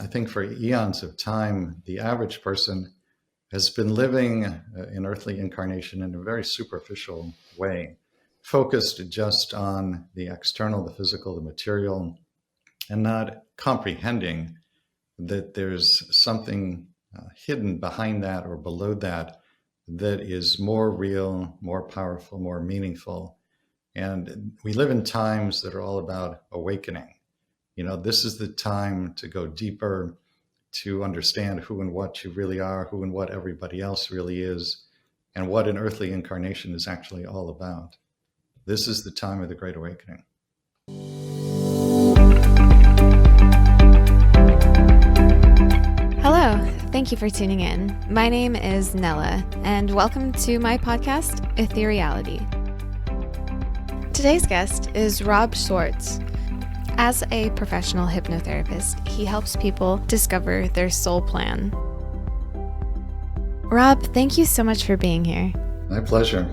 I think for eons of time, the average person has been living an earthly incarnation in a very superficial way, focused just on the external, the physical, the material, and not comprehending that there's something hidden behind that or below that that is more real, more powerful, more meaningful. And we live in times that are all about awakening. This is the time to go deeper, to understand who and what you really are, who and what everybody else really is, and what an earthly incarnation is actually all about. This is the time of the Great Awakening. Hello, thank you for tuning in. My name is Nella, and welcome to my podcast, ETHEREALITY. Today's guest is Rob Schwartz. As a professional hypnotherapist, he helps people discover their soul plan. Rob, thank you so much for being here. My pleasure.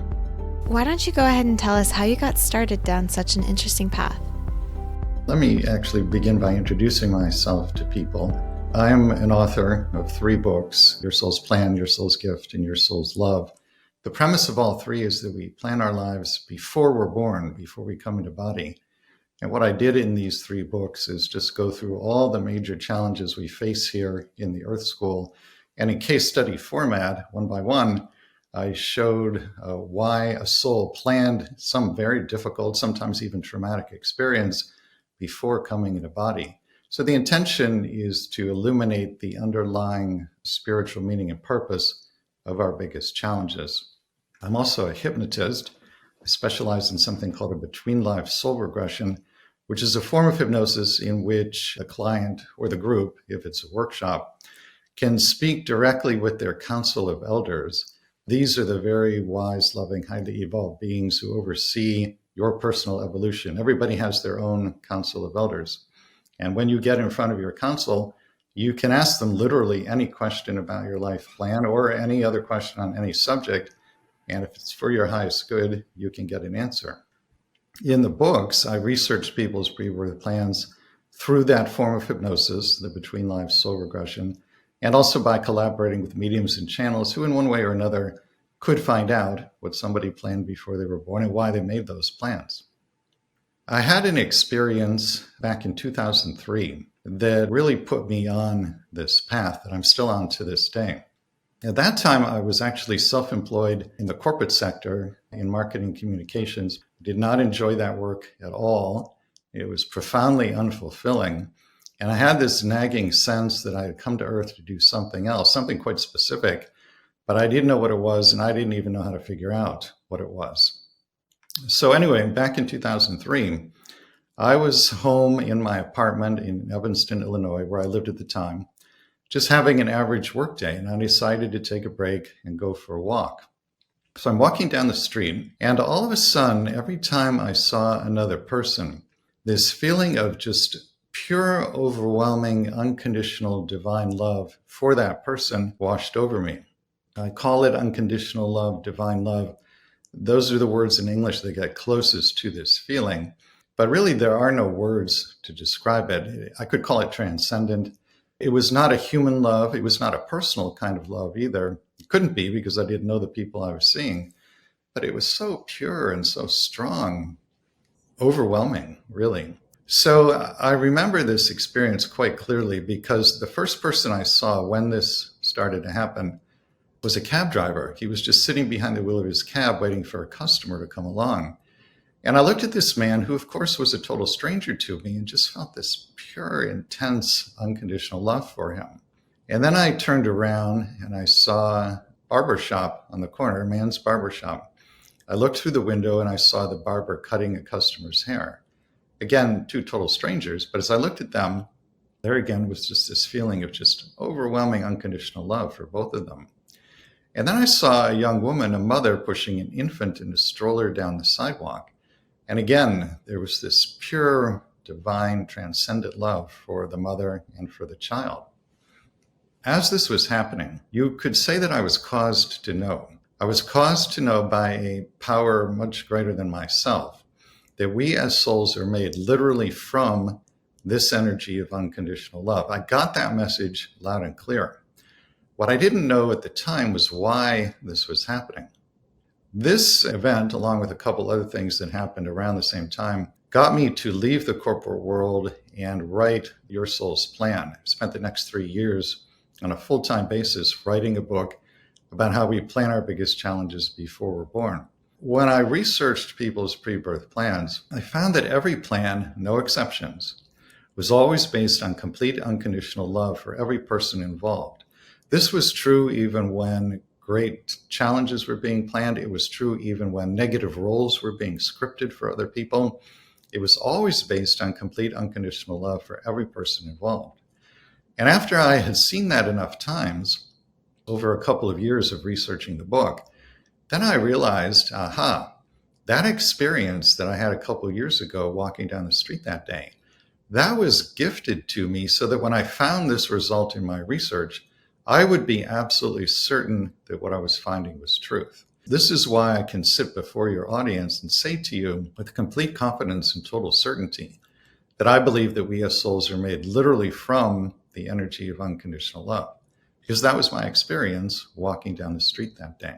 Why don't you go ahead and tell us how you got started down such an interesting path? Let me actually begin by introducing myself to people. I'm an author of 3 books, Your Soul's Plan, Your Soul's Gift, and Your Soul's Love. The premise of all 3 is that we plan our lives before we're born, before we come into body. And what I did in these 3 books is just go through all the major challenges we face here in the Earth School. And in case study format, one by one, I showed why a soul planned some very difficult, sometimes even traumatic experience before coming into body. So the intention is to illuminate the underlying spiritual meaning and purpose of our biggest challenges. I'm also a hypnotist. I specialize in something called a between-life soul regression, which is a form of hypnosis in which a client or the group, if it's a workshop, can speak directly with their council of elders. These are the very wise, loving, highly evolved beings who oversee your personal evolution. Everybody has their own council of elders. And when you get in front of your council, you can ask them literally any question about your life plan or any other question on any subject. And if it's for your highest good, you can get an answer. In the books, I researched people's pre-birth plans through that form of hypnosis, the between life soul regression, and also by collaborating with mediums and channels who in one way or another could find out what somebody planned before they were born and why they made those plans. I had an experience back in 2003 that really put me on this path that I'm still on to this day. At that time, I was actually self-employed in the corporate sector in marketing communications. Did not enjoy that work at all. It was profoundly unfulfilling. And I had this nagging sense that I had come to Earth to do something else, something quite specific, but I didn't know what it was, and I didn't even know how to figure out what it was. So anyway, back in 2003, I was home in my apartment in Evanston, Illinois, where I lived at the time, just having an average workday, and I decided to take a break and go for a walk. So I'm walking down the street, and all of a sudden, every time I saw another person, this feeling of just pure, overwhelming, unconditional divine love for that person washed over me. I call it unconditional love, divine love. Those are the words in English that get closest to this feeling. But really, there are no words to describe it. I could call it transcendent. It was not a human love. It was not a personal kind of love either. It couldn't be because I didn't know the people I was seeing. But it was so pure and so strong, overwhelming, really. So I remember this experience quite clearly because the first person I saw when this started to happen was a cab driver. He was just sitting behind the wheel of his cab waiting for a customer to come along. And I looked at this man who, of course, was a total stranger to me and just felt this pure, intense, unconditional love for him. And then I turned around and I saw a barber shop on the corner, a man's barber shop. I looked through the window and I saw the barber cutting a customer's hair. Again, 2 total strangers, but as I looked at them, there again was just this feeling of just overwhelming unconditional love for both of them. And then I saw a young woman, a mother, pushing an infant in a stroller down the sidewalk. And again, there was this pure, divine, transcendent love for the mother and for the child. As this was happening, you could say that I was caused to know. I was caused to know by a power much greater than myself that we as souls are made literally from this energy of unconditional love. I got that message loud and clear. What I didn't know at the time was why this was happening. This event, along with a couple other things that happened around the same time, got me to leave the corporate world and write Your Soul's Plan. I spent the next 3 years on a full-time basis writing a book about how we plan our biggest challenges before we're born. When I researched people's pre-birth plans, I found that every plan, no exceptions, was always based on complete unconditional love for every person involved. This was true even when great challenges were being planned. It was true even when negative roles were being scripted for other people. It was always based on complete unconditional love for every person involved. And after I had seen that enough times, over a couple of years of researching the book, then I realized, that experience that I had a couple of years ago walking down the street that day, that was gifted to me so that when I found this result in my research, I would be absolutely certain that what I was finding was truth. This is why I can sit before your audience and say to you with complete confidence and total certainty that I believe that we as souls are made literally from the energy of unconditional love, because that was my experience walking down the street that day.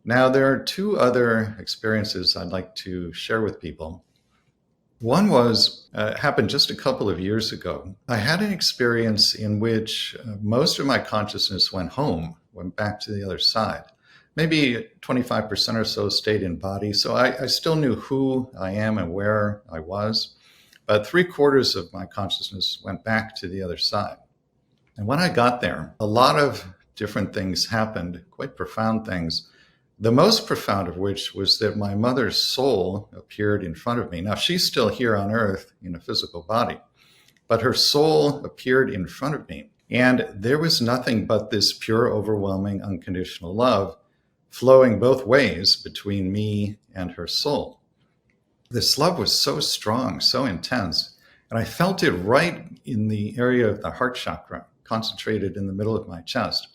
Now, there are two other experiences I'd like to share with people. One happened just a couple of years ago. I had an experience in which most of my consciousness went back to the other side. Maybe 25% or so stayed in body. So I still knew who I am and where I was, but 3/4 of my consciousness went back to the other side. And when I got there, a lot of different things happened, quite profound things. The most profound of which was that my mother's soul appeared in front of me. Now, she's still here on earth in a physical body, but her soul appeared in front of me. And there was nothing but this pure, overwhelming, unconditional love flowing both ways between me and her soul. This love was so strong, so intense, and I felt it right in the area of the heart chakra, concentrated in the middle of my chest.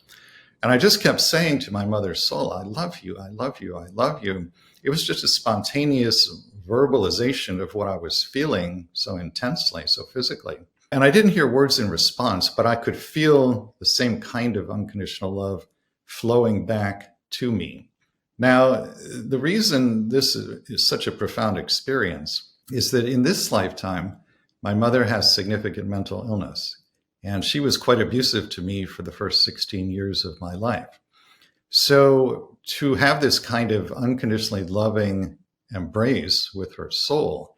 And I just kept saying to my mother's soul, I love you, I love you, I love you. It was just a spontaneous verbalization of what I was feeling so intensely, so physically. And I didn't hear words in response, but I could feel the same kind of unconditional love flowing back to me. Now, the reason this is such a profound experience is that in this lifetime, my mother has significant mental illness. And she was quite abusive to me for the first 16 years of my life. So to have this kind of unconditionally loving embrace with her soul,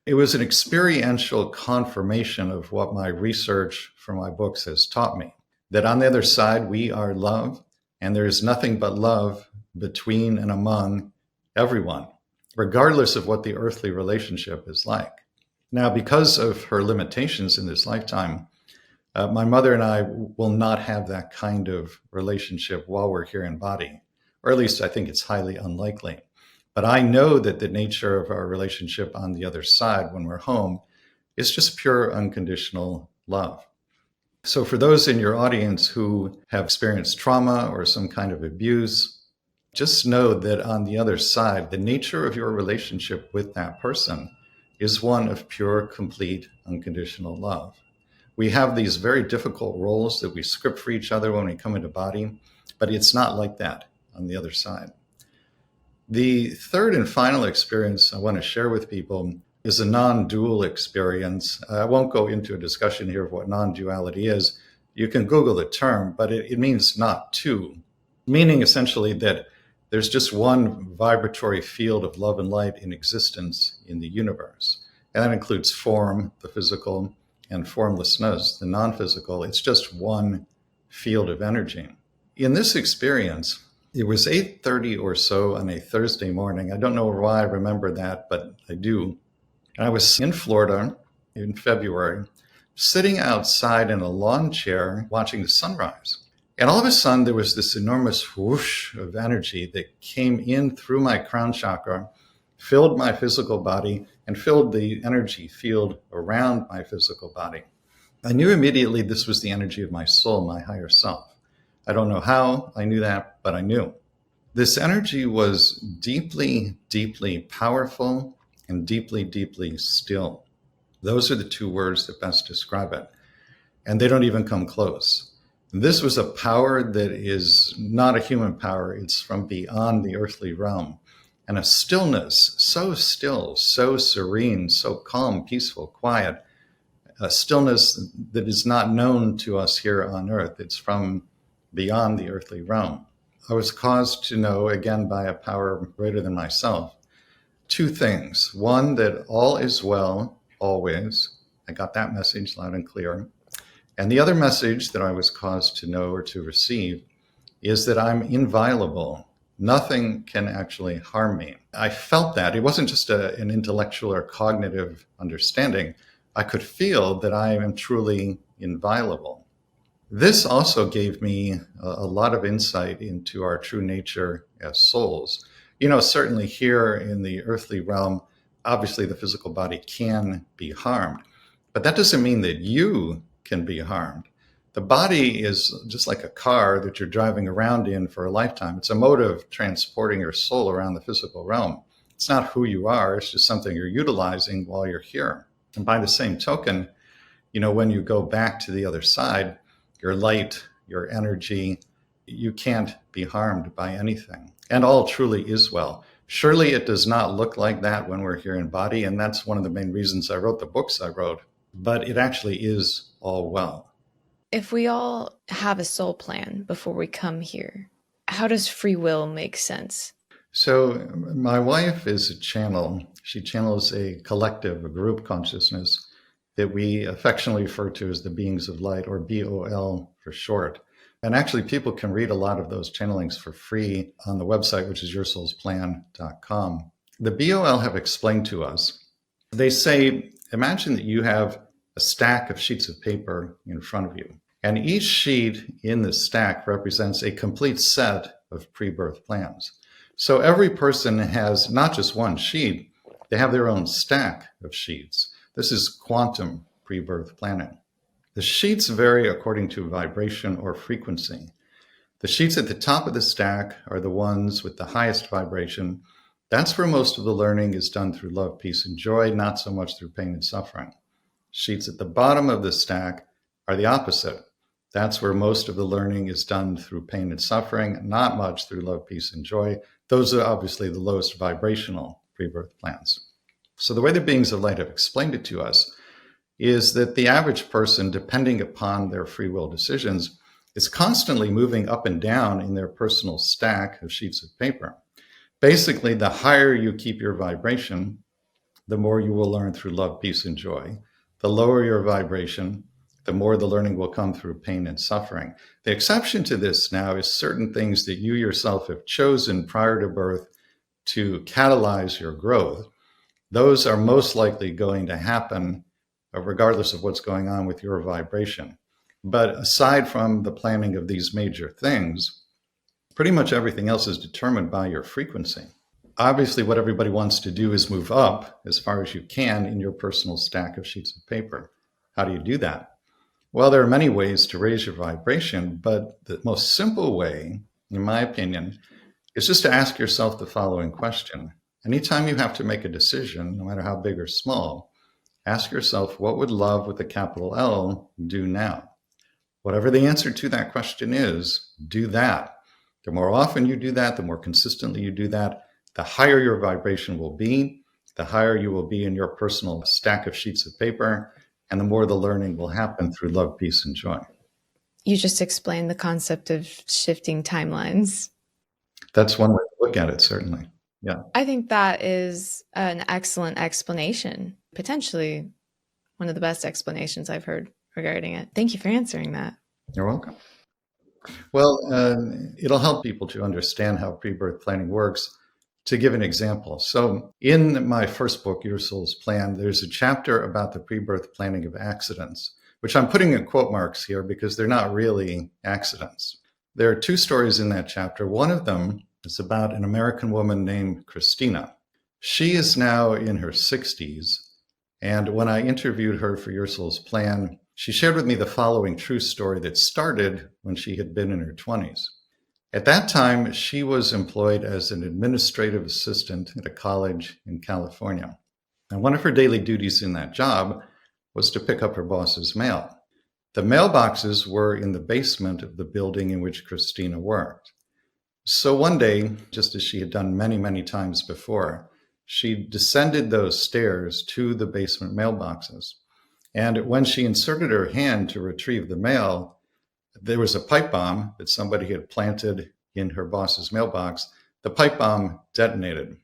it was an experiential confirmation of what my research from my books has taught me, that on the other side, we are love, and there is nothing but love between and among everyone, regardless of what the earthly relationship is like. Now, because of her limitations in this lifetime, my mother and I will not have that kind of relationship while we're here in body, or at least I think it's highly unlikely. But I know that the nature of our relationship on the other side when we're home is just pure unconditional love. So for those in your audience who have experienced trauma or some kind of abuse, just know that on the other side, the nature of your relationship with that person is one of pure, complete, unconditional love. We have these very difficult roles that we script for each other when we come into body, but it's not like that on the other side. The third and final experience I want to share with people is a non-dual experience. I won't go into a discussion here of what non-duality is. You can Google the term, but it means not two, meaning essentially that there's just one vibratory field of love and light in existence in the universe. And that includes form, the physical, and formlessness, the non-physical. It's just one field of energy. In this experience, it was 8:30 or so on a Thursday morning. I don't know why I remember that, but I do. And I was in Florida in February, sitting outside in a lawn chair watching the sunrise. And all of a sudden, there was this enormous whoosh of energy that came in through my crown chakra, filled my physical body, and filled the energy field around my physical body. I knew immediately this was the energy of my soul, my higher self. I don't know how I knew that, but I knew. This energy was deeply, deeply powerful and deeply, deeply still. Those are the two words that best describe it. And they don't even come close. This was a power that is not a human power. It's from beyond the earthly realm. And a stillness, so still, so serene, so calm, peaceful, quiet, a stillness that is not known to us here on earth. It's from beyond the earthly realm. I was caused to know, again, by a power greater than myself, two things. One, that all is well, always. I got that message loud and clear. And the other message that I was caused to know or to receive is that I'm inviolable. Nothing can actually harm me. I felt that. It wasn't just an intellectual or cognitive understanding. I could feel that I am truly inviolable. This also gave me a lot of insight into our true nature as souls. Certainly here in the earthly realm, obviously the physical body can be harmed, but that doesn't mean that you can be harmed. The body is just like a car that you're driving around in for a lifetime. It's a mode of transporting your soul around the physical realm. It's not who you are. It's just something you're utilizing while you're here. And by the same token, when you go back to the other side, your light, your energy, you can't be harmed by anything. And all truly is well. Surely it does not look like that when we're here in body. And that's one of the main reasons I wrote the books I wrote. But it actually is all well. If we all have a soul plan before we come here, how does free will make sense? So my wife is a channel. She channels a collective, a group consciousness that we affectionately refer to as the beings of light, or BOL for short. And actually, people can read a lot of those channelings for free on the website, which is yoursoulsplan.com. The BOL have explained to us, they say, imagine that you have a stack of sheets of paper in front of you. And each sheet in the stack represents a complete set of pre-birth plans. So every person has not just one sheet, they have their own stack of sheets. This is quantum pre-birth planning. The sheets vary according to vibration or frequency. The sheets at the top of the stack are the ones with the highest vibration. That's where most of the learning is done through love, peace, and joy, not so much through pain and suffering. Sheets at the bottom of the stack are the opposite. That's where most of the learning is done through pain and suffering, not much through love, peace, and joy. Those are obviously the lowest vibrational pre-birth plans. So the way the beings of light have explained it to us is that the average person, depending upon their free will decisions, is constantly moving up and down in their personal stack of sheets of paper. Basically, the higher you keep your vibration, the more you will learn through love, peace, and joy. The lower your vibration, the more the learning will come through pain and suffering. The exception to this now is certain things that you yourself have chosen prior to birth to catalyze your growth. Those are most likely going to happen regardless of what's going on with your vibration. But aside from the planning of these major things, pretty much everything else is determined by your frequency. Obviously, what everybody wants to do is move up as far as you can in your personal stack of sheets of paper. How do you do that? Well, there are many ways to raise your vibration, but the most simple way, in my opinion, is just to ask yourself the following question. Anytime you have to make a decision, no matter how big or small, ask yourself, what would love with a capital L do now? Whatever the answer to that question is, do that. The more often you do that, the more consistently you do that, the higher your vibration will be, the higher you will be in your personal stack of sheets of paper, and the more the learning will happen through love, peace, and joy. You just explained the concept of shifting timelines. That's one way to look at it, certainly. Yeah. I think that is an excellent explanation, potentially one of the best explanations I've heard regarding it. Thank you for answering that. You're welcome. Well, it'll help people to understand how pre-birth planning works. To give an example, so in my first book, Your Soul's Plan, there's a chapter about the pre-birth planning of accidents, which I'm putting in quote marks here because they're not really accidents. There are two stories in that chapter. One of them is about an American woman named Christina. She is now in her 60s, and when I interviewed her for Your Soul's Plan, she shared with me the following true story that started when she had been in her 20s. At that time, she was employed as an administrative assistant at a college in California. And one of her daily duties in that job was to pick up her boss's mail. The mailboxes were in the basement of the building in which Christina worked. So one day, just as she had done many, many times before, she descended those stairs to the basement mailboxes. And when she inserted her hand to retrieve the mail, there was a pipe bomb that somebody had planted in her boss's mailbox. The pipe bomb detonated.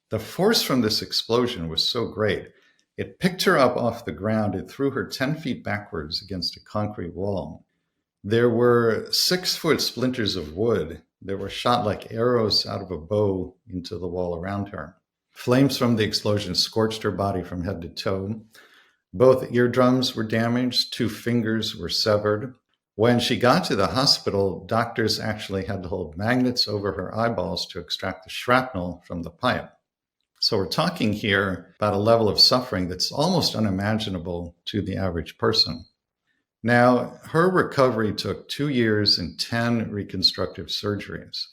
The force from this explosion was so great, it picked her up off the ground and threw her 10 feet backwards against a concrete wall. There were 6-foot splinters of wood that were shot like arrows out of a bow into the wall around her. Flames from the explosion scorched her body from head to toe. Both eardrums were damaged, 2 fingers were severed. When she got to the hospital, doctors actually had to hold magnets over her eyeballs to extract the shrapnel from the pipe. So we're talking here about a level of suffering that's almost unimaginable to the average person. Now, her recovery took 2 years and 10 reconstructive surgeries.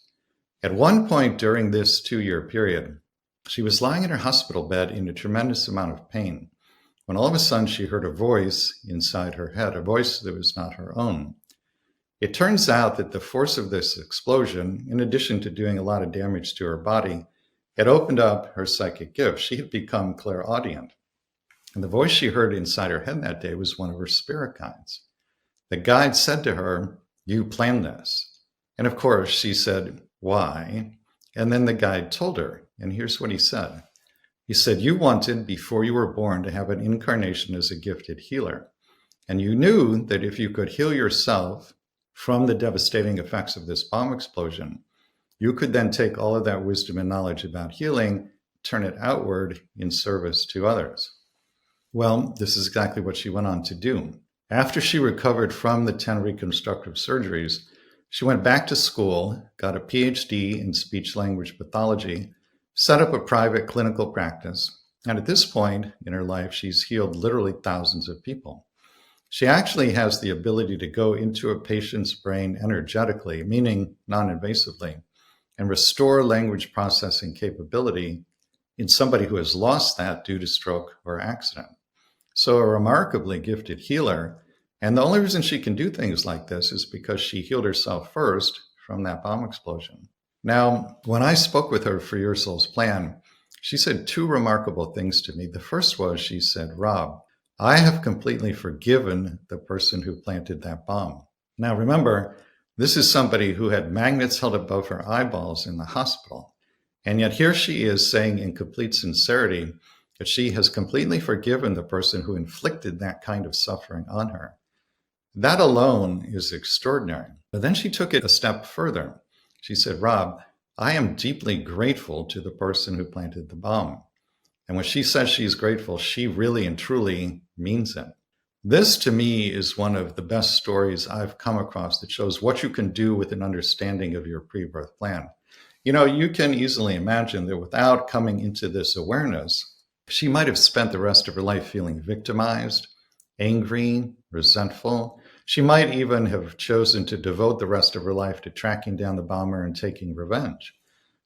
At one point during this 2-year period, she was lying in her hospital bed in a tremendous amount of pain, when all of a sudden she heard a voice inside her head, a voice that was not her own. It turns out that the force of this explosion, in addition to doing a lot of damage to her body, had opened up her psychic gift. She had become clairaudient. And the voice she heard inside her head that day was one of her spirit guides. The guide said to her, "You planned this." And of course, she said, "Why?" And then the guide told her, and here's what he said. He said, "You wanted, before you were born, to have an incarnation as a gifted healer. And you knew that if you could heal yourself from the devastating effects of this bomb explosion, you could then take all of that wisdom and knowledge about healing, turn it outward in service to others." Well, this is exactly what she went on to do. After she recovered from the 10 reconstructive surgeries, she went back to school, got a PhD in speech-language pathology, set up a private clinical practice, and at this point in her life, she's healed literally thousands of people. She actually has the ability to go into a patient's brain energetically, meaning non-invasively, and restore language processing capability in somebody who has lost that due to stroke or accident. So a remarkably gifted healer. And the only reason she can do things like this is because she healed herself first from that bomb explosion. Now, when I spoke with her for Your Soul's Plan, she said 2 remarkable things to me. The first was, she said, "Rob, I have completely forgiven the person who planted that bomb." Now, remember, this is somebody who had magnets held above her eyeballs in the hospital. And yet here she is saying in complete sincerity that she has completely forgiven the person who inflicted that kind of suffering on her. That alone is extraordinary. But then she took it a step further. She said, "Rob, I am deeply grateful to the person who planted the bomb." And when she says she's grateful, she really and truly means it. This, to me, is one of the best stories I've come across that shows what you can do with an understanding of your pre-birth plan. You know, you can easily imagine that without coming into this awareness, she might have spent the rest of her life feeling victimized, angry, resentful. She might even have chosen to devote the rest of her life to tracking down the bomber and taking revenge.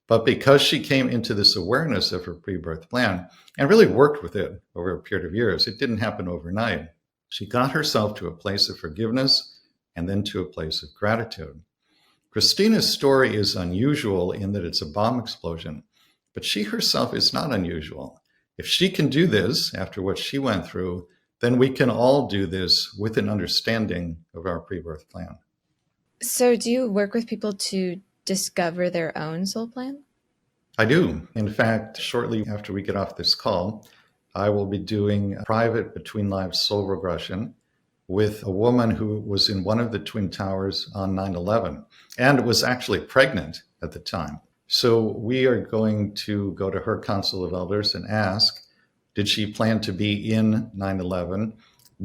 But because she came into this awareness of her pre-birth plan and really worked with it over a period of years, it didn't happen overnight. She got herself to a place of forgiveness and then to a place of gratitude. Christina's story is unusual in that it's a bomb explosion, but she herself is not unusual. If she can do this after what she went through, then we can all do this with an understanding of our pre-birth plan. So do you work with people to discover their own soul plan? I do. In fact, shortly after we get off this call, I will be doing a private between lives soul regression with a woman who was in one of the Twin Towers on 9/11 and was actually pregnant at the time. So we are going to go to her council of elders and ask, did she plan to be in 9/11?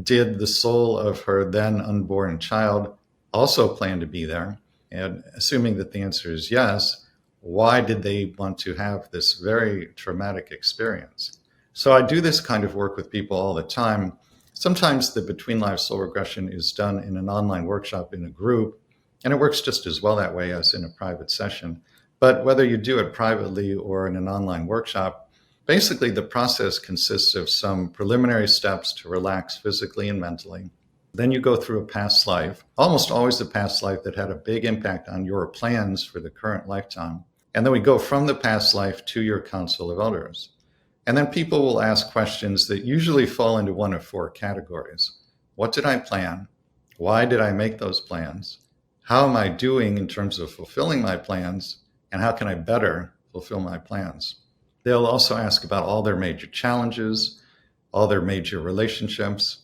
Did the soul of her then unborn child also plan to be there? And assuming that the answer is yes, why did they want to have this very traumatic experience? So I do this kind of work with people all the time. Sometimes the Between Lives Soul Regression is done in an online workshop in a group, and it works just as well that way as in a private session. But whether you do it privately or in an online workshop, Basically, the process consists of some preliminary steps to relax physically and mentally. Then you go through a past life, almost always a past life that had a big impact on your plans for the current lifetime. And then we go from the past life to your council of elders. And then people will ask questions that usually fall into one of four categories. What did I plan? Why did I make those plans? How am I doing in terms of fulfilling my plans? And how can I better fulfill my plans? They'll also ask about all their major challenges, all their major relationships.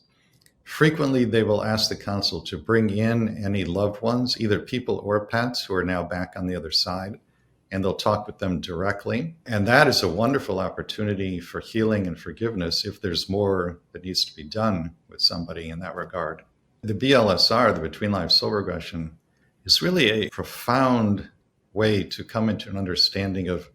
Frequently, they will ask the council to bring in any loved ones, either people or pets, who are now back on the other side, and they'll talk with them directly. And that is a wonderful opportunity for healing and forgiveness if there's more that needs to be done with somebody in that regard. The BLSR, the Between Life Soul Regression, is really a profound way to come into an understanding of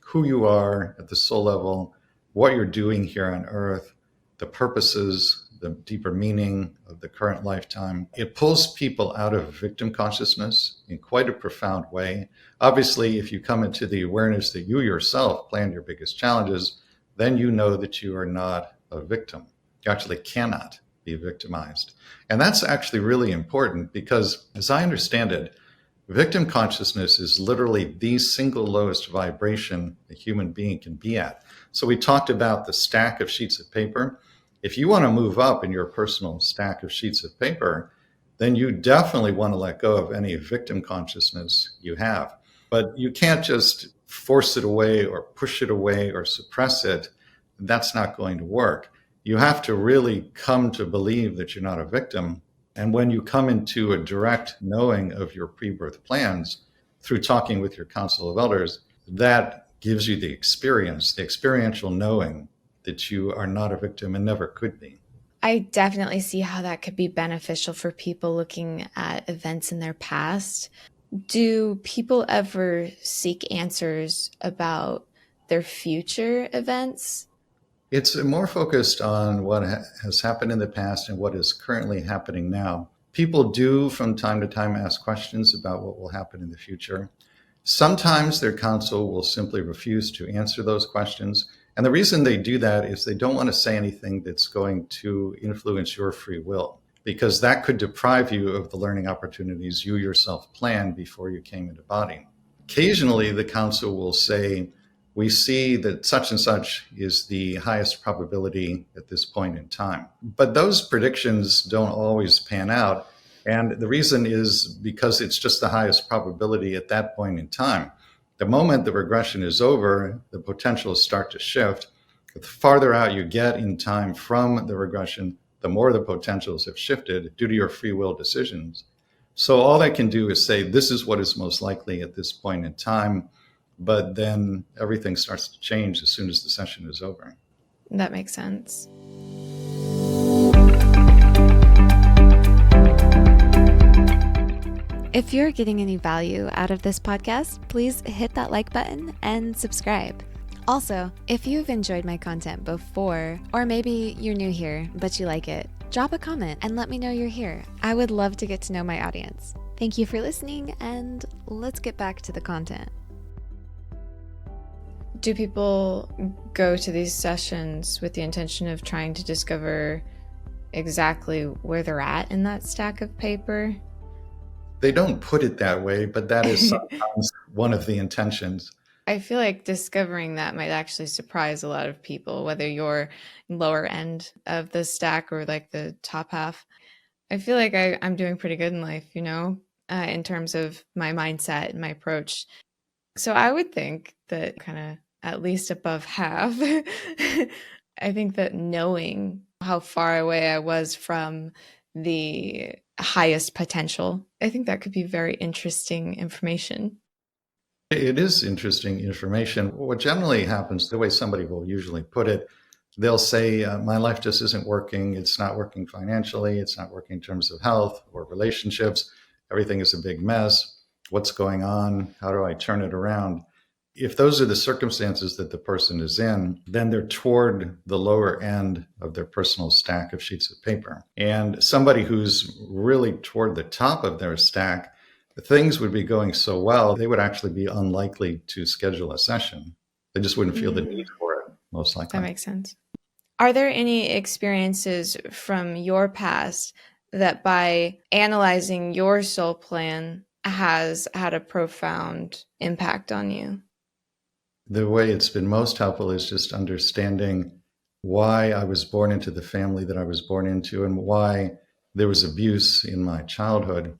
who you are at the soul level, what you're doing here on earth, the purposes, the deeper meaning of the current lifetime. It pulls people out of victim consciousness in quite a profound way. Obviously, if you come into the awareness that you yourself planned your biggest challenges, then you know that you are not a victim. You actually cannot be victimized. And that's actually really important because, as I understand it, victim consciousness is literally the single lowest vibration a human being can be at. So we talked about the stack of sheets of paper. If you want to move up in your personal stack of sheets of paper, then you definitely want to let go of any victim consciousness you have. But you can't just force it away or push it away or suppress it. That's not going to work. You have to really come to believe that you're not a victim. And when you come into a direct knowing of your pre-birth plans through talking with your council of elders, that gives you the experience, the experiential knowing that you are not a victim and never could be. I definitely see how that could be beneficial for people looking at events in their past. Do people ever seek answers about their future events? It's more focused on what has happened in the past and what is currently happening now. People do from time to time ask questions about what will happen in the future. Sometimes their counsel will simply refuse to answer those questions. And the reason they do that is they don't want to say anything that's going to influence your free will, because that could deprive you of the learning opportunities you yourself planned before you came into body. Occasionally, the counsel will say, we see that such and such is the highest probability at this point in time. But those predictions don't always pan out. And the reason is because it's just the highest probability at that point in time. The moment the regression is over, the potentials start to shift. The farther out you get in time from the regression, the more the potentials have shifted due to your free will decisions. So all I can do is say, this is what is most likely at this point in time. But then everything starts to change as soon as the session is over. That makes sense. If you're getting any value out of this podcast, please hit that like button and subscribe. Also, if you've enjoyed my content before, or maybe you're new here, but you like it, drop a comment and let me know you're here. I would love to get to know my audience. Thank you for listening, and let's get back to the content. Do people go to these sessions with the intention of trying to discover exactly where they're at in that stack of paper? They don't put it that way, but that is sometimes one of the intentions. I feel like discovering that might actually surprise a lot of people, whether you're lower end of the stack or like the top half. I feel like I'm doing pretty good in life, in terms of my mindset and my approach. So I would think that kind of at least above half, I think that knowing how far away I was from the highest potential, I think that could be very interesting information. It is interesting information. What generally happens, the way somebody will usually put it, they'll say, my life just isn't working. It's not working financially. It's not working in terms of health or relationships. Everything is a big mess. What's going on? How do I turn it around? If those are the circumstances that the person is in, then they're toward the lower end of their personal stack of sheets of paper. And somebody who's really toward the top of their stack, things would be going so well, they would actually be unlikely to schedule a session. They just wouldn't feel the need for it. most likely. That makes sense. Are there any experiences from your past that by analyzing your soul plan has had a profound impact on you? The way it's been most helpful is just understanding why I was born into the family that I was born into and why there was abuse in my childhood.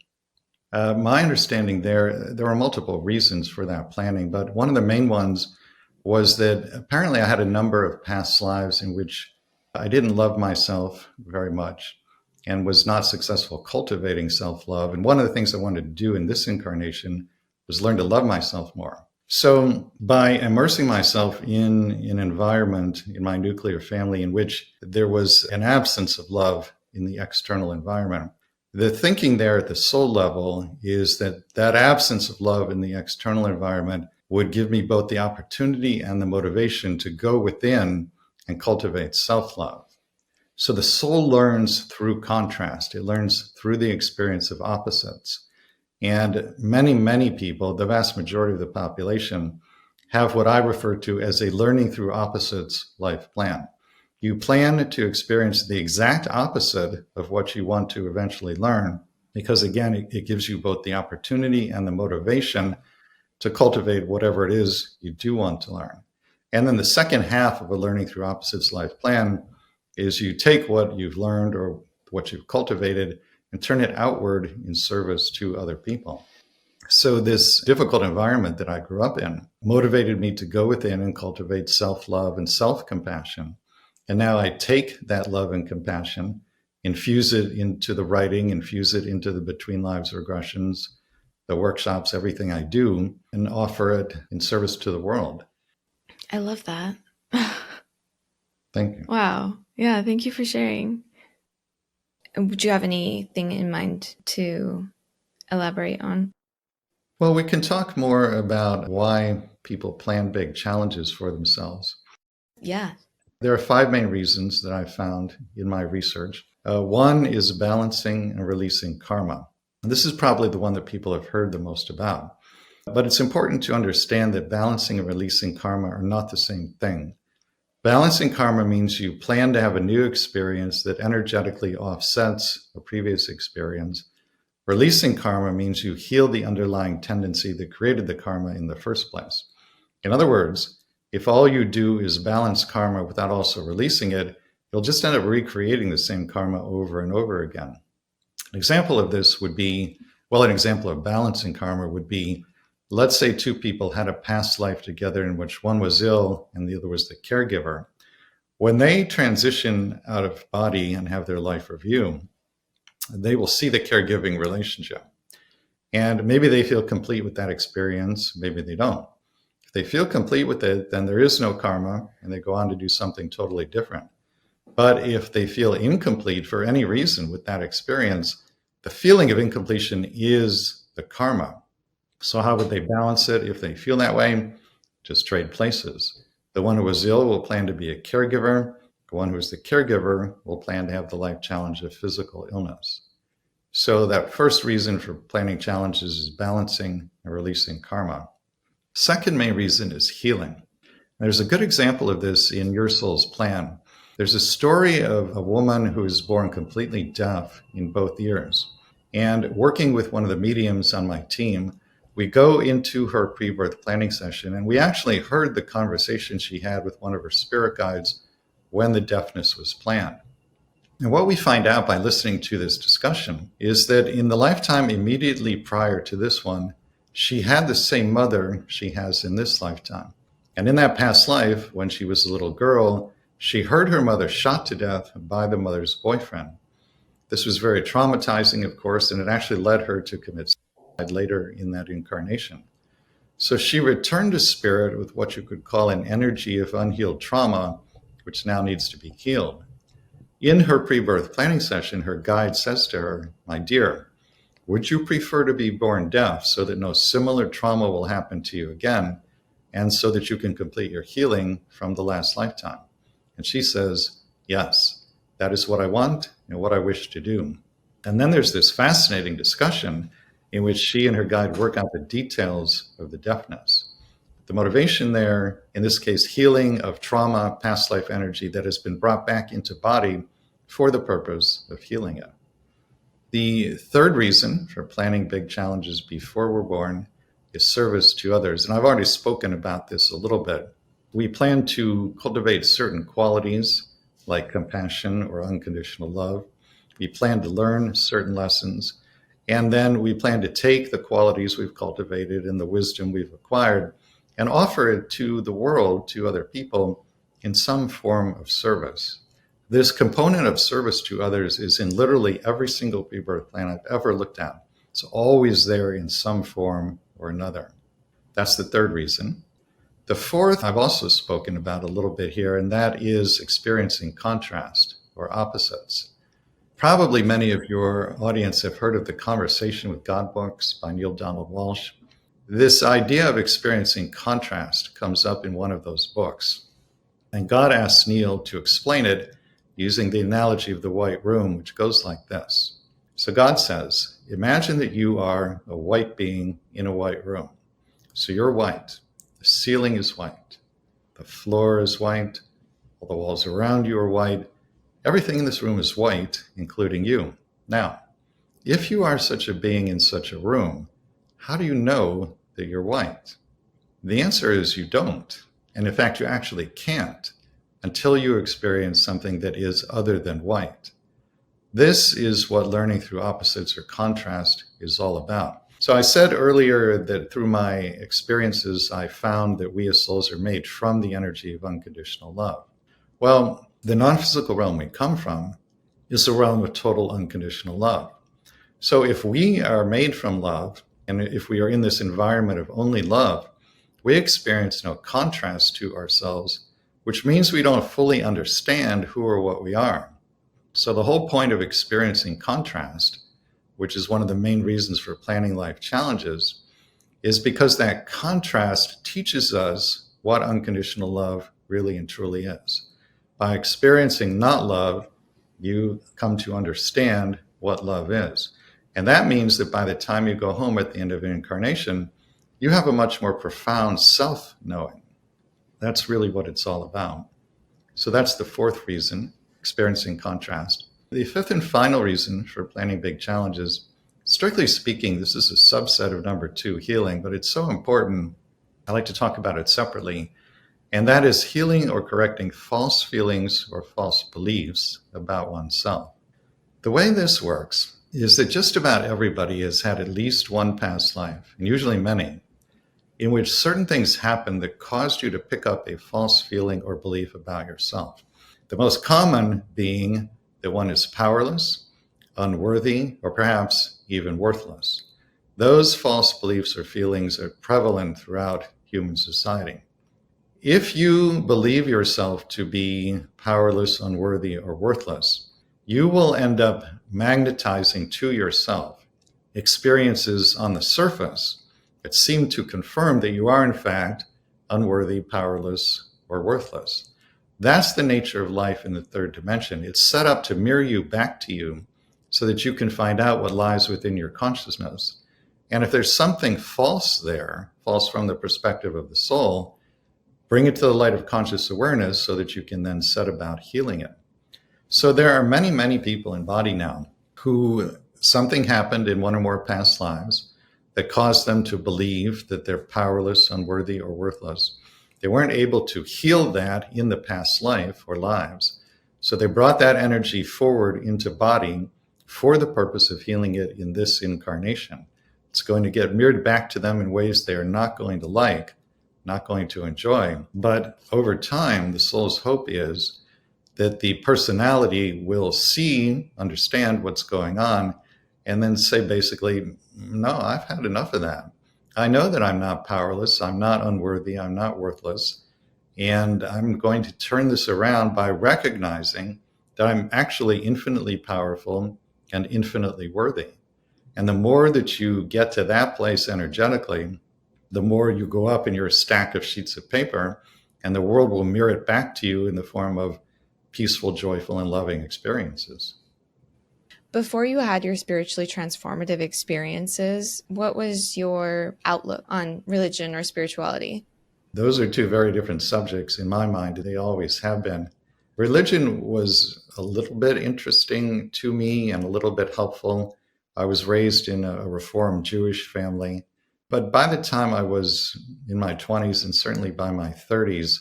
My understanding there are multiple reasons for that planning, but one of the main ones was that apparently I had a number of past lives in which I didn't love myself very much and was not successful cultivating self-love. And one of the things I wanted to do in this incarnation was learn to love myself more. So by immersing myself in an environment in my nuclear family in which there was an absence of love in the external environment, the thinking there at the soul level is that that absence of love in the external environment would give me both the opportunity and the motivation to go within and cultivate self-love. So the soul learns through contrast. It learns through the experience of opposites. And many, many people, the vast majority of the population, have what I refer to as a learning through opposites life plan. You plan to experience the exact opposite of what you want to eventually learn, because again, it gives you both the opportunity and the motivation to cultivate whatever it is you do want to learn. And then the second half of a learning through opposites life plan is you take what you've learned or what you've cultivated and turn it outward in service to other people. So this difficult environment that I grew up in motivated me to go within and cultivate self-love and self-compassion. And now I take that love and compassion, infuse it into the writing, infuse it into the Between Lives regressions, the workshops, everything I do, and offer it in service to the world. I love that. Thank you. Wow. Yeah, thank you for sharing. Would you have anything in mind to elaborate on? Well, we can talk more about why people plan big challenges for themselves. Yeah. There are 5 main reasons that I found in my research. One is balancing and releasing karma. And this is probably the one that people have heard the most about. But it's important to understand that balancing and releasing karma are not the same thing. Balancing karma means you plan to have a new experience that energetically offsets a previous experience. Releasing karma means you heal the underlying tendency that created the karma in the first place. In other words, if all you do is balance karma without also releasing it, you'll just end up recreating the same karma over and over again. An example of this would be, an example of balancing karma would be, let's say 2 people had a past life together in which one was ill and the other was the caregiver. When they transition out of body and have their life review, they will see the caregiving relationship. And maybe they feel complete with that experience, maybe they don't. If they feel complete with it, then there is no karma and they go on to do something totally different. But if they feel incomplete for any reason with that experience, the feeling of incompletion is the karma. So how would they balance it if they feel that way? Just trade places. The one who was ill will plan to be a caregiver. The one who is the caregiver will plan to have the life challenge of physical illness. So that first reason for planning challenges is balancing and releasing karma. Second main reason is healing. There's a good example of this in Your Soul's Plan. There's a story of a woman who is born completely deaf in both ears. And working with one of the mediums on my team, we go into her pre-birth planning session, and we actually heard the conversation she had with one of her spirit guides when the deafness was planned. And what we find out by listening to this discussion is that in the lifetime immediately prior to this one, she had the same mother she has in this lifetime. And in that past life, when she was a little girl, she heard her mother shot to death by the mother's boyfriend. This was very traumatizing, of course, and it actually led her to commit suicide later in that incarnation. So she returned to spirit with what you could call an energy of unhealed trauma, which now needs to be healed. In her pre-birth planning session, her guide says to her, "My dear, would you prefer to be born deaf so that no similar trauma will happen to you again, and so that you can complete your healing from the last lifetime?" And she says, "Yes, that is what I want and what I wish to do." And then there's this fascinating discussion in which she and her guide work out the details of the deafness. The motivation there, in this case, healing of trauma, past life energy that has been brought back into body for the purpose of healing it. The third reason for planning big challenges before we're born is service to others. And I've already spoken about this a little bit. We plan to cultivate certain qualities like compassion or unconditional love. We plan to learn certain lessons. And then we plan to take the qualities we've cultivated and the wisdom we've acquired and offer it to the world, to other people, in some form of service. This component of service to others is in literally every single rebirth plan I've ever looked at. It's always there in some form or another. That's the third reason. The fourth I've also spoken about a little bit here, and that is experiencing contrast or opposites. Probably many of your audience have heard of the Conversation with God books by Neale Donald Walsch. This idea of experiencing contrast comes up in one of those books. And God asks Neale to explain it using the analogy of the white room, which goes like this. So God says, imagine that you are a white being in a white room. So you're white. The ceiling is white. The floor is white. All the walls around you are white. Everything in this room is white, including you. Now, if you are such a being in such a room, how do you know that you're white? The answer is you don't. And in fact, you actually can't until you experience something that is other than white. This is what learning through opposites or contrast is all about. So I said earlier that through my experiences, I found that we as souls are made from the energy of unconditional love. Well, the non-physical realm we come from is the realm of total unconditional love. So if we are made from love, and if we are in this environment of only love, we experience no contrast to ourselves, which means we don't fully understand who or what we are. So the whole point of experiencing contrast, which is one of the main reasons for planning life challenges, is because that contrast teaches us what unconditional love really and truly is. By experiencing not love, you come to understand what love is. And that means that by the time you go home at the end of an incarnation, you have a much more profound self-knowing. That's really what it's all about. So that's the fourth reason, experiencing contrast. The fifth and final reason for planning big challenges, strictly speaking, this is a subset of number 2, healing, but it's so important, I like to talk about it separately, and that is healing or correcting false feelings or false beliefs about oneself. The way this works is that just about everybody has had at least one past life, and usually many, in which certain things happened that caused you to pick up a false feeling or belief about yourself. The most common being that one is powerless, unworthy, or perhaps even worthless. Those false beliefs or feelings are prevalent throughout human society. If you believe yourself to be powerless, unworthy, or worthless, you will end up magnetizing to yourself experiences on the surface that seem to confirm that you are in fact unworthy, powerless, or worthless. That's the nature of life in the third dimension. It's set up to mirror you back to you so that you can find out what lies within your consciousness. And if there's something false there, false from the perspective of the soul, bring it to the light of conscious awareness so that you can then set about healing it. So there are many, many people in body now who something happened in one or more past lives that caused them to believe that they're powerless, unworthy, or worthless. They weren't able to heal that in the past life or lives. So they brought that energy forward into body for the purpose of healing it in this incarnation. It's going to get mirrored back to them in ways they are not going to like, not going to enjoy. But over time, the soul's hope is that the personality will see, understand what's going on, and then say basically, no, I've had enough of that. I know that I'm not powerless, I'm not unworthy, I'm not worthless, and I'm going to turn this around by recognizing that I'm actually infinitely powerful and infinitely worthy. And the more that you get to that place energetically, the more you go up in your stack of sheets of paper, and the world will mirror it back to you in the form of peaceful, joyful, and loving experiences. Before you had your spiritually transformative experiences, what was your outlook on religion or spirituality? Those are two very different subjects in my mind. They always have been. Religion was a little bit interesting to me and a little bit helpful. I was raised in a Reformed Jewish family. But by the time I was in my 20s and certainly by my 30s,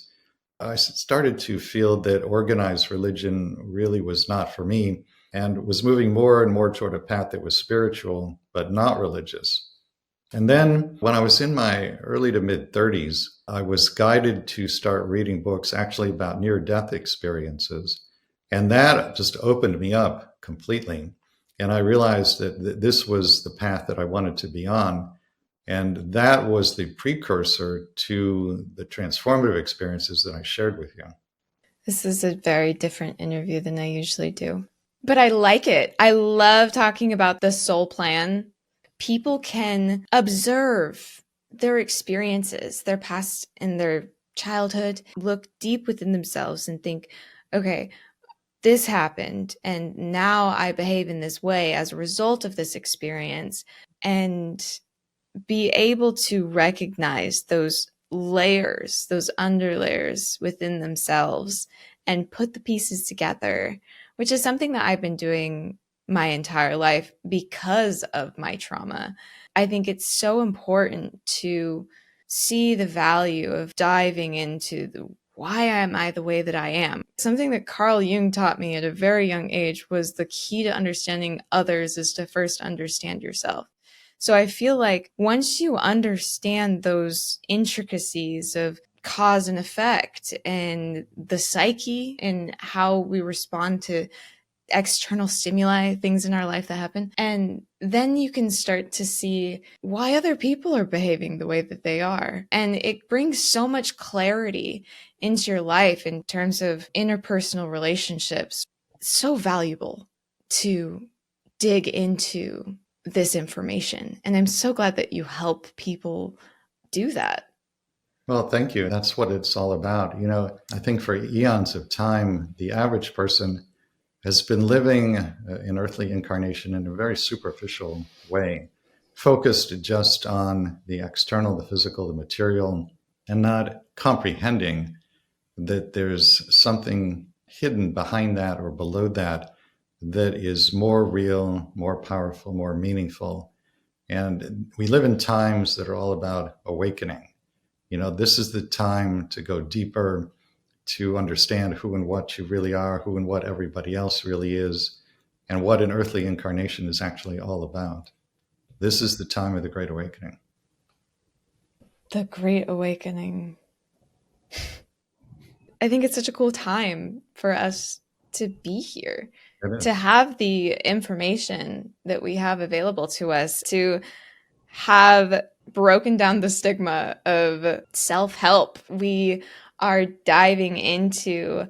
I started to feel that organized religion really was not for me and was moving more and more toward a path that was spiritual, but not religious. And then when I was in my early to mid 30s, I was guided to start reading books actually about near death experiences. And that just opened me up completely. And I realized that this was the path that I wanted to be on. And that was the precursor to the transformative experiences that I shared with you. This is a very different interview than I usually do. But I like it. I love talking about the soul plan. People can observe their experiences, their past and their childhood, look deep within themselves and think, okay, this happened and now I behave in this way as a result of this experience, and be able to recognize those layers, those underlayers within themselves and put the pieces together, which is something that I've been doing my entire life because of my trauma. I think it's so important to see the value of diving into the why am I the way that I am? Something that Carl Jung taught me at a very young age was the key to understanding others is to first understand yourself. So I feel like once you understand those intricacies of cause and effect and the psyche and how we respond to external stimuli, things in our life that happen, and then you can start to see why other people are behaving the way that they are. And it brings so much clarity into your life in terms of interpersonal relationships. It's so valuable to dig into this information. And I'm so glad that you help people do that. Well, thank you. That's what it's all about. I think for eons of time, the average person has been living an earthly incarnation in a very superficial way, focused just on the external, the physical, the material, and not comprehending that there's something hidden behind that or below that that is more real, more powerful, more meaningful. And we live in times that are all about awakening. This is the time to go deeper, to understand who and what you really are, who and what everybody else really is, and what an earthly incarnation is actually all about. This is the time of the Great Awakening. The Great Awakening. I think it's such a cool time for us to be here, to have the information that we have available to us, to have broken down the stigma of self-help. We are diving into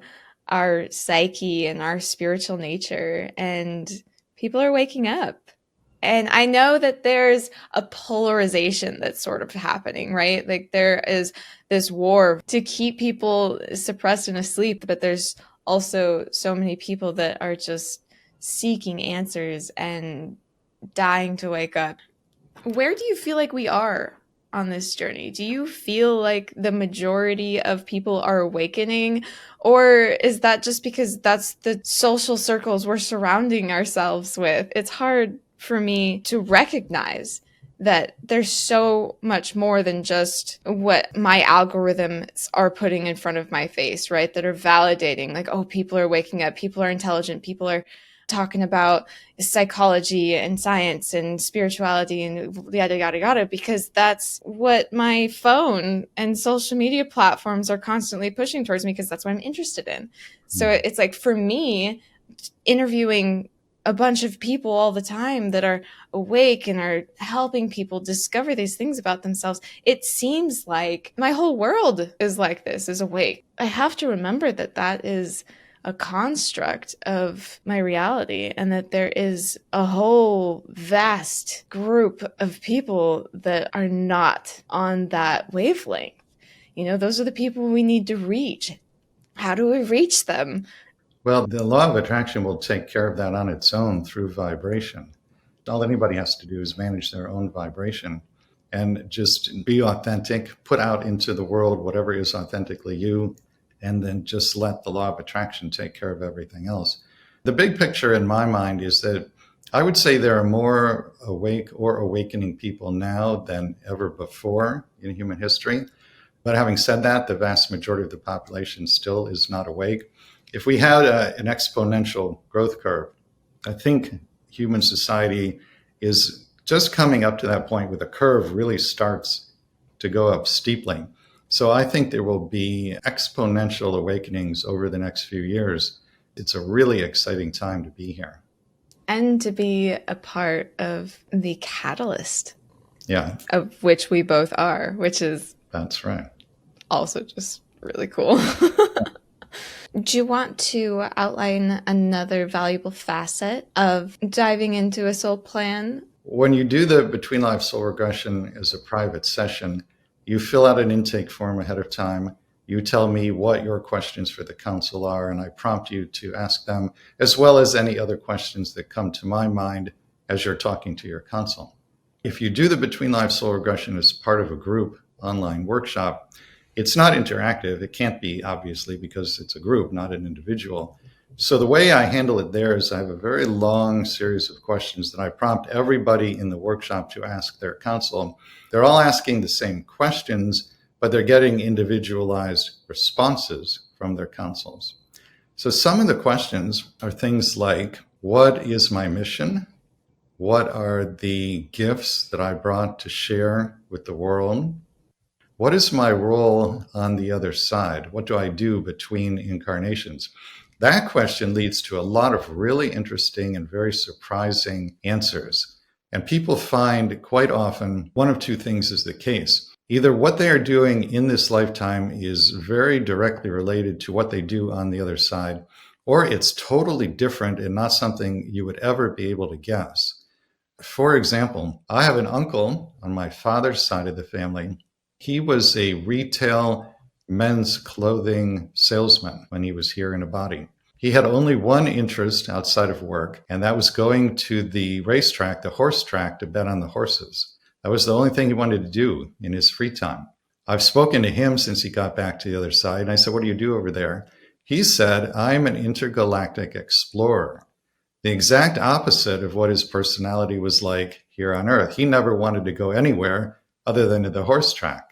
our psyche and our spiritual nature, and people are waking up. And I know that there's a polarization that's sort of happening, right? Like there is this war to keep people suppressed and asleep, but there's also so many people that are just seeking answers and dying to wake up. Where do you feel like we are on this journey? Do you feel like the majority of people are awakening? Or is that just because that's the social circles we're surrounding ourselves with? It's hard for me to recognize that there's so much more than just what my algorithms are putting in front of my face, right? That are validating, like, oh, people are waking up, people are intelligent, people are talking about psychology and science and spirituality and yada, yada, yada, because that's what my phone and social media platforms are constantly pushing towards me because that's what I'm interested in. So it's like, for me, interviewing a bunch of people all the time that are awake and are helping people discover these things about themselves, it seems like my whole world is like this, is awake. I have to remember that that is a construct of my reality, and that there is a whole vast group of people that are not on that wavelength. Those are the people we need to reach. How do we reach them? Well, the law of attraction will take care of that on its own through vibration. All anybody has to do is manage their own vibration. and just be authentic, put out into the world whatever is authentically you, and then just let the law of attraction take care of everything else. The big picture in my mind is that I would say there are more awake or awakening people now than ever before in human history. But having said that, the vast majority of the population still is not awake. If we had an exponential growth curve, I think human society is just coming up to that point where the curve really starts to go up steeply. So I think there will be exponential awakenings over the next few years. It's a really exciting time to be here. And to be a part of the catalyst. Yeah. Of which we both are, which is... That's right. Also just really cool. Do you want to outline another valuable facet of diving into a soul plan? When you do the Between Life Soul Regression as a private session, you fill out an intake form ahead of time. You tell me what your questions for the council are, and I prompt you to ask them, as well as any other questions that come to my mind as you're talking to your council. If you do the Between Life Soul Regression as part of a group online workshop, it's not interactive. It can't be, obviously, because it's a group, not an individual. So the way I handle it there is I have a very long series of questions that I prompt everybody in the workshop to ask their counsel. They're all asking the same questions, but they're getting individualized responses from their counsels. So some of the questions are things like, what is my mission? What are the gifts that I brought to share with the world? What is my role on the other side? What do I do between incarnations? That question leads to a lot of really interesting and very surprising answers. And people find quite often one of two things is the case. Either what they are doing in this lifetime is very directly related to what they do on the other side, or it's totally different and not something you would ever be able to guess. For example, I have an uncle on my father's side of the family. He was a retail men's clothing salesman when he was here in a body. He had only one interest outside of work, and that was going to the racetrack, the horse track, to bet on the horses. That was the only thing he wanted to do in his free time. I've spoken to him since he got back to the other side, and I said, what do you do over there? He said, I'm an intergalactic explorer. The exact opposite of what his personality was like here on Earth. He never wanted to go anywhere other than to the horse track.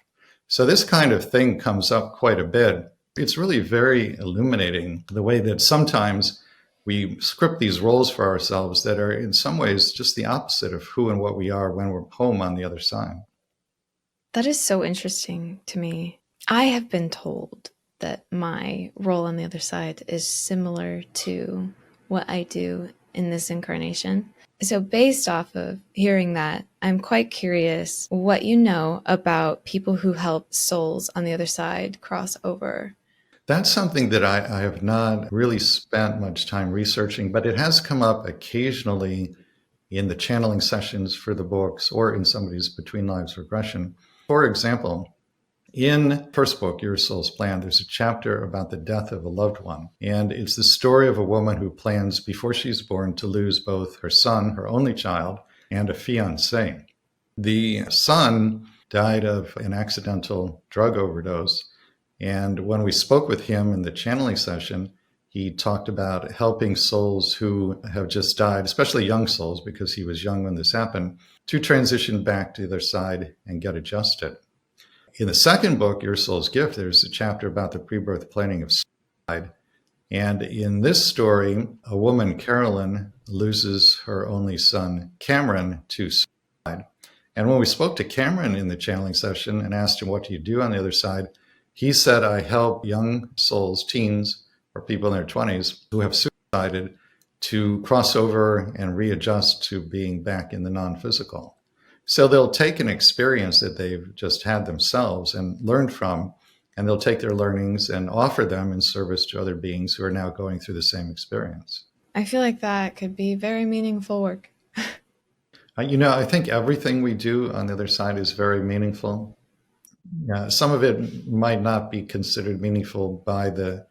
So this kind of thing comes up quite a bit. It's really very illuminating the way that sometimes we script these roles for ourselves that are in some ways just the opposite of who and what we are when we're home on the other side. That is so interesting to me. I have been told that my role on the other side is similar to what I do in this incarnation. So based off of hearing that, I'm quite curious what you know about people who help souls on the other side cross over. That's something that I have not really spent much time researching, but it has come up occasionally in the channeling sessions for the books or in somebody's Between Lives regression. For example, in first book, Your Soul's Plan, there's a chapter about the death of a loved one. And it's the story of a woman who plans before she's born to lose both her son, her only child, and a fiancé. The son died of an accidental drug overdose. And when we spoke with him in the channeling session, he talked about helping souls who have just died, especially young souls, because he was young when this happened, to transition back to their side and get adjusted. In the second book, Your Soul's Gift, there's a chapter about the pre-birth planning of suicide. And in this story, a woman, Carolyn, loses her only son, Cameron, to suicide. And when we spoke to Cameron in the channeling session and asked him, what do you do on the other side? He said, I help young souls, teens, or people in their 20s who have suicided to cross over and readjust to being back in the non-physical. So they'll take an experience that they've just had themselves and learned from, and they'll take their learnings and offer them in service to other beings who are now going through the same experience. I feel like that could be very meaningful work. I think everything we do on the other side is very meaningful. Some of it might not be considered meaningful by the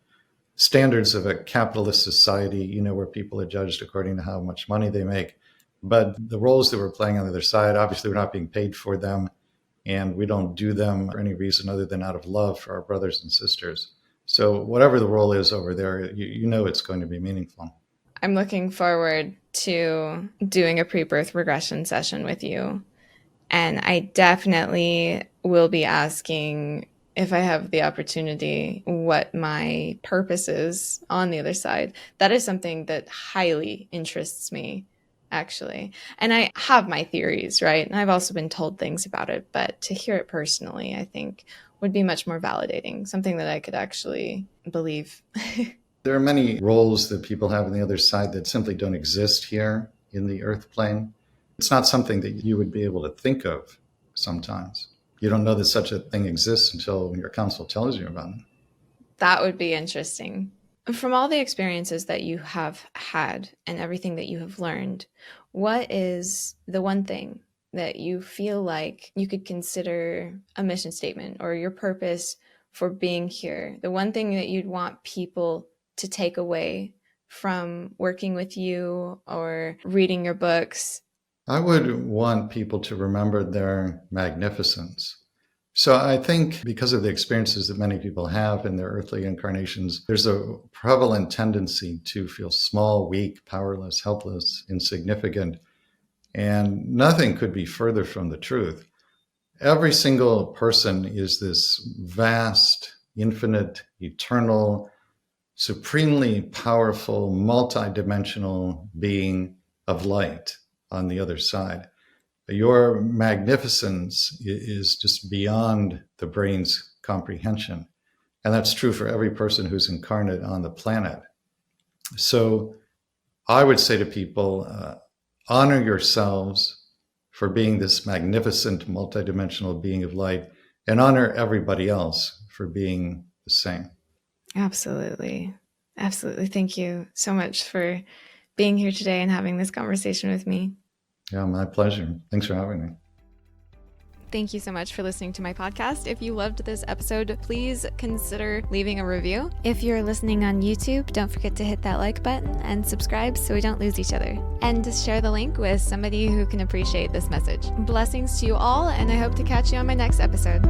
standards of a capitalist society, where people are judged according to how much money they make. But the roles that we're playing on the other side, obviously we're not being paid for them. and we don't do them for any reason other than out of love for our brothers and sisters. So whatever the role is over there, you know it's going to be meaningful. I'm looking forward to doing a pre-birth regression session with you. And I definitely will be asking, if I have the opportunity, what my purpose is on the other side. That is something that highly interests me, actually. And I have my theories, right? And I've also been told things about it, but to hear it personally, I think would be much more validating, something that I could actually believe. There are many roles that people have on the other side that simply don't exist here in the earth plane. It's not something that you would be able to think of sometimes. You don't know that such a thing exists until your counsel tells you about it. That would be interesting. From all the experiences that you have had and everything that you have learned, what is the one thing that you feel like you could consider a mission statement or your purpose for being here? The one thing that you'd want people to take away from working with you or reading your books? I would want people to remember their magnificence. So I think because of the experiences that many people have in their earthly incarnations, there's a prevalent tendency to feel small, weak, powerless, helpless, insignificant, and nothing could be further from the truth. Every single person is this vast, infinite, eternal, supremely powerful, multidimensional being of light on the other side. Your magnificence is just beyond the brain's comprehension. And that's true for every person who's incarnate on the planet. So I would say to people, honor yourselves for being this magnificent, multidimensional being of light, and honor everybody else for being the same. Absolutely. Absolutely. Thank you so much for being here today and having this conversation with me. Yeah, my pleasure. Thanks for having me. Thank you so much for listening to my podcast. If you loved this episode, please consider leaving a review. If you're listening on YouTube, don't forget to hit that like button and subscribe so we don't lose each other. And to share the link with somebody who can appreciate this message. Blessings to you all, and I hope to catch you on my next episode.